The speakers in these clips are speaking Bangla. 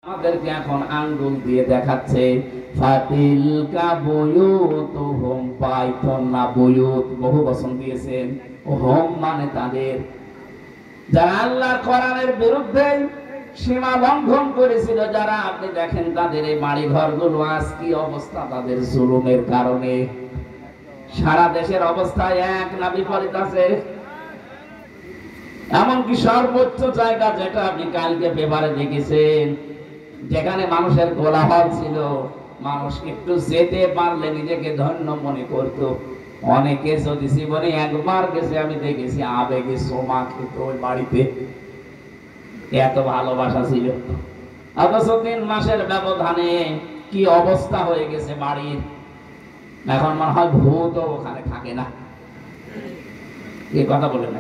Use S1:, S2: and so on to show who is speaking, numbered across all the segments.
S1: আমাদেরকে এখন আঙ্গুল দিয়ে দেখাচ্ছে ফাতিলকা বুয়ুতুহুম, বাইতুন না বুয়ুত, বহু বচন দিয়েছেন। হোম মানে তাদের, যারা আল্লাহর কোরআনের বিরুদ্ধে সীমা লঙ্ঘন করেছিল, যারা আপনি দেখেন তাদের এই বাড়ি ঘরগুলো আজ কি অবস্থা, তাদের জুলুমের কারণে। সারা দেশের অবস্থা এক না বিপরীত আছে? এমনকি সর্বোচ্চ জায়গা যেটা আপনি কালকে পেপারে দেখেছেন, যেখানে মানুষের কোলাহল ছিল, মানুষ একটু যেতে পারলে নিজেকে ধন্য মনে করত। অনেকে যদি জীবনে একবার গেছে, আমি দেখেছি আবেগে সোমা খেত ওই বাড়িতে, এত ভালোবাসা ছিল। অথচ 3 মাসের ব্যবধানে কি অবস্থা হয়ে গেছে বাড়ির। এখন মনে হয় ভূত ওখানে থাকে না। এই কথা বলেন না?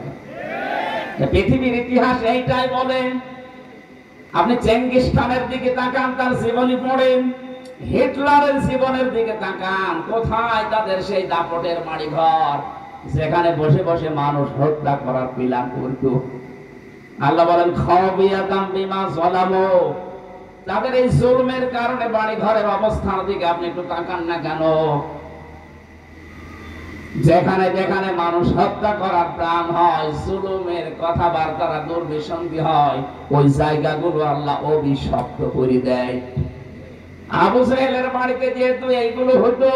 S1: পৃথিবীর ইতিহাস এইটাই বলে। আপনি চেঙ্গিস খানের দিকে তাকান, তার জীবনী পড়েন, হিটলারের জীবনের দিকে তাকান, কোথায় তাদের সেই দাপটের বাড়ি ঘর, যেখানে বসে বসে মানুষ হত্যা করার প্ল্যান করত। আল্লাহ বলেন খাবিয়াতাম বিমা যালামু, তাদের এই জুলমের কারণে বাড়ি ঘরের অবস্থার দিকে আপনি একটু তাকান না কেন? যেখানে যেখানে মানুষ হত্যা করার প্রাণ হয়, জুলুমের কথাবার্তা দুর্বিসন্ধি হয়, ওই জায়গাগুলো আল্লাহ অভিশপ্ত করে দেয়। আবু জাহেলের বাড়িতে যেহেতু এইগুলো হতো,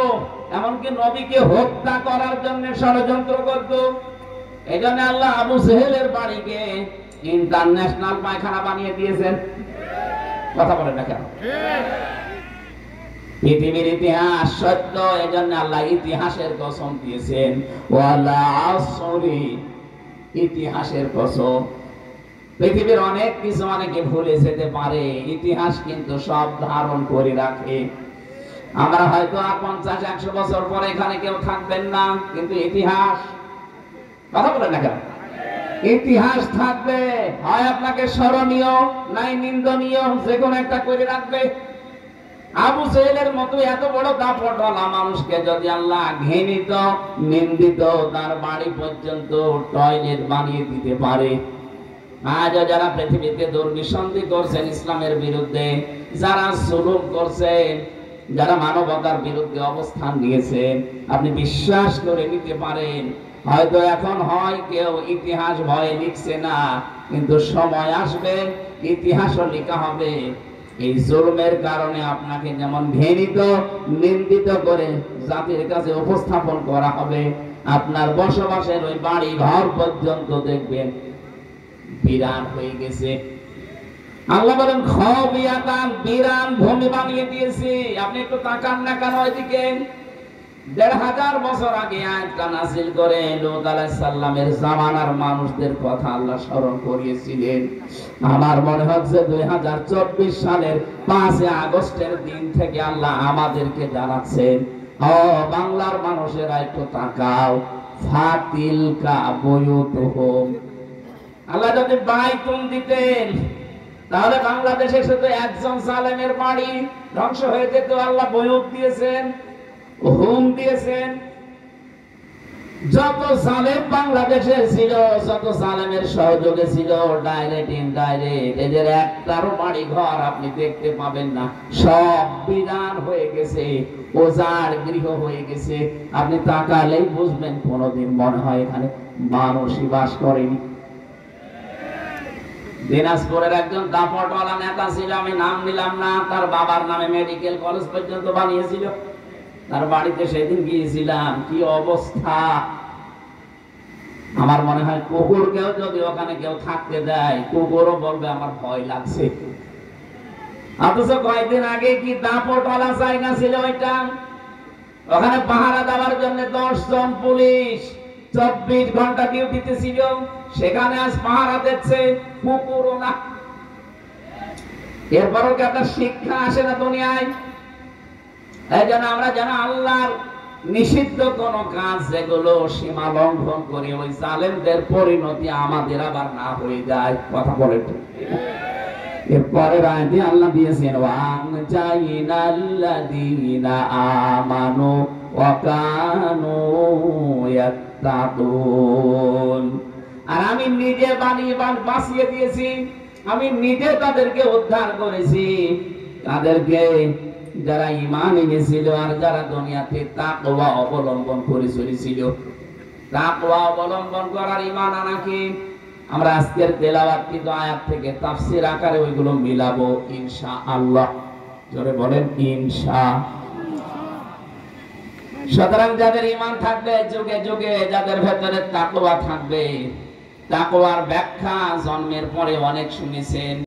S1: এমনকি নবীকে হত্যা করার জন্য ষড়যন্ত্র করত, এই জন্য আল্লাহ আবু জাহেলের বাড়িকে ইন্টারন্যাশনাল পায়খানা বানিয়ে দিয়েছেন। কথা বলেন না কেন? পৃথিবীর ইতিহাস সত্য, এজন্য আল্লাহ ইতিহাসের কসম দিয়েছেন, ওয়ালা আসরি, ইতিহাসের কসম। পৃথিবীর অনেক কিছু অনেকে ভুলে যেতে পারে, ইতিহাস কিন্তু সব ধারণ করে রাখে। আমরা হয়তো আর 50-100 বছর পরে এখানে কেউ থাকবেন না, কিন্তু ইতিহাস, কথা বলেন না কেন, ইতিহাস থাকবে। হয় আপনাকে স্মরণীয় নাই নিন্দনীয়, যে কোনো একটা করে রাখবে। আবু জাহেলের মতো এত বড় দাপটওয়ালা মানুষকে যদি আল্লাহ ঘৃণিত নিন্দিত তার বাড়ি পর্যন্ত টয়লেট বানিয়ে দিতে পারে, আজও যারা পৃথিবীতে দুর্বিসন্ধি করছেন ইসলামের বিরুদ্ধে, যারা জুলুম করছেন, যারা মানবতার বিরুদ্ধে অবস্থান নিয়েছেন, আপনি বিশ্বাস করে নিতে পারেন, হয়তো এখন হয় কেউ ইতিহাস ভয়ে লিখছে না, কিন্তু সময় আসবে ইতিহাসও লেখা হবে। এই জুলুমের কারণে আপনাকে যেমন ঘৃণিত নিন্দিত করে জাতির কাছে উপস্থাপন করা হবে, আপনার বসবাসের ওই বাড়ি ঘর পর্যন্ত দেখবেন বিরান হয়ে গেছে। আল্লাহ বলেন খাবিয়াতান, বিরান ভূমি বানিয়ে দিয়েছি। আপনি একটু তাকান না কেন ওইদিকে? 1500 বছর আগে আয়াতটা নাযিল করে লূত আলাইহিস সালামের জামানার মানুষদের কথা আল্লাহ স্মরণ করিয়েছিলেন। আমার মনে হচ্ছে 2024 সালের 5 আগস্টের দিন থেকে আল্লাহ আমাদেরকে জানাচ্ছেন, ও বাংলার মানুষেরা একটু তাকাও, ফাতিলকা বুয়ুতুহুম। আল্লাহ যদি বাইতুন দিতেন, তাহলে বাংলাদেশে শুধু একজন জালেমের বাড়ি ধ্বংস হয়ে যেত। আল্লাহ বুয়ুত দিয়েছেন, হুম দিয়েছেন। যত জালেম বাংলাদেশে ছিল, যত জালেমের সহযোগে ছিল, ডাইরেক্ট ইনডাইরেক্ট, এদের একটারও বাড়ি ঘর আপনি দেখতে পাবেন না। সব বিরান হয়ে গেছে, ওজার গৃহ হয়ে গেছে। আপনি তাকালেই বুঝবেন কোনদিন মনে হয় এখানে মানুষই বাস করেনি। দিনাজপুরের একজন দাপটওয়ালা নেতা ছিল, আমি নাম নিলাম না, তার বাবার নামে মেডিকেল কলেজ পর্যন্ত বানিয়েছিল। তার বাড়িতে সেদিন গিয়েছিলাম, কি অবস্থা! আমার মনে হয় কুকুরকেও যদি ওখানে কেউ থাকতে দেয়, কুকুরও বলবে আমার ভয় লাগছে। অথচ কয়েকদিন আগে কি দাপটওয়ালা জায়গা ছিল ওইটা, ওখানে পাহারা দেওয়ার জন্য 10 জন পুলিশ 24 ঘন্টা ডিউটিতে ছিল। সেখানে আজ পাহারা দিচ্ছে কুকুরও না। এরপরও কি আপনার শিক্ষা আসে না দুনিয়ায়? এই জন্য আমরা যেন আল্লাহর নিষিদ্ধ কোন কাজ যেগুলো সীমা লঙ্ঘন করে ওই জালেমদের পরিণতি আমাদের আবার না হয়ে যায়। কথা বলে এরপরের আয়াতে আল্লাহ দিয়েছেন, ওয়ানজাইনাল্লাযীনা আমানু ওয়া কানু ইয়াত্তাকুন। আর আমি নিজে বানিয়ে বাঁচিয়ে দিয়েছি আমি নিজে তাদেরকে উদ্ধার করেছি, তাদেরকে যারা ঈমান এনেছিল আর যারা দুনিয়াতে তাকওয়া অবলম্বন করে চলেছিল। তাকওয়া অবলম্বন করার ঈমান আনাকে আমরা আজকের তেলাওয়াতকৃত আয়াত থেকে তাফসীর আকারে ওইগুলো মিলাবো ইনশাআল্লাহ। জোরে বলেন ইনশাআল্লাহ। সুতরাং যাদের ঈমান থাকবে, যুগে যুগে যাদের ভেতরে তাকওয়া থাকবে, তাকওয়ার ব্যাখ্যা জন্মের পরে অনেক শুনেছেন।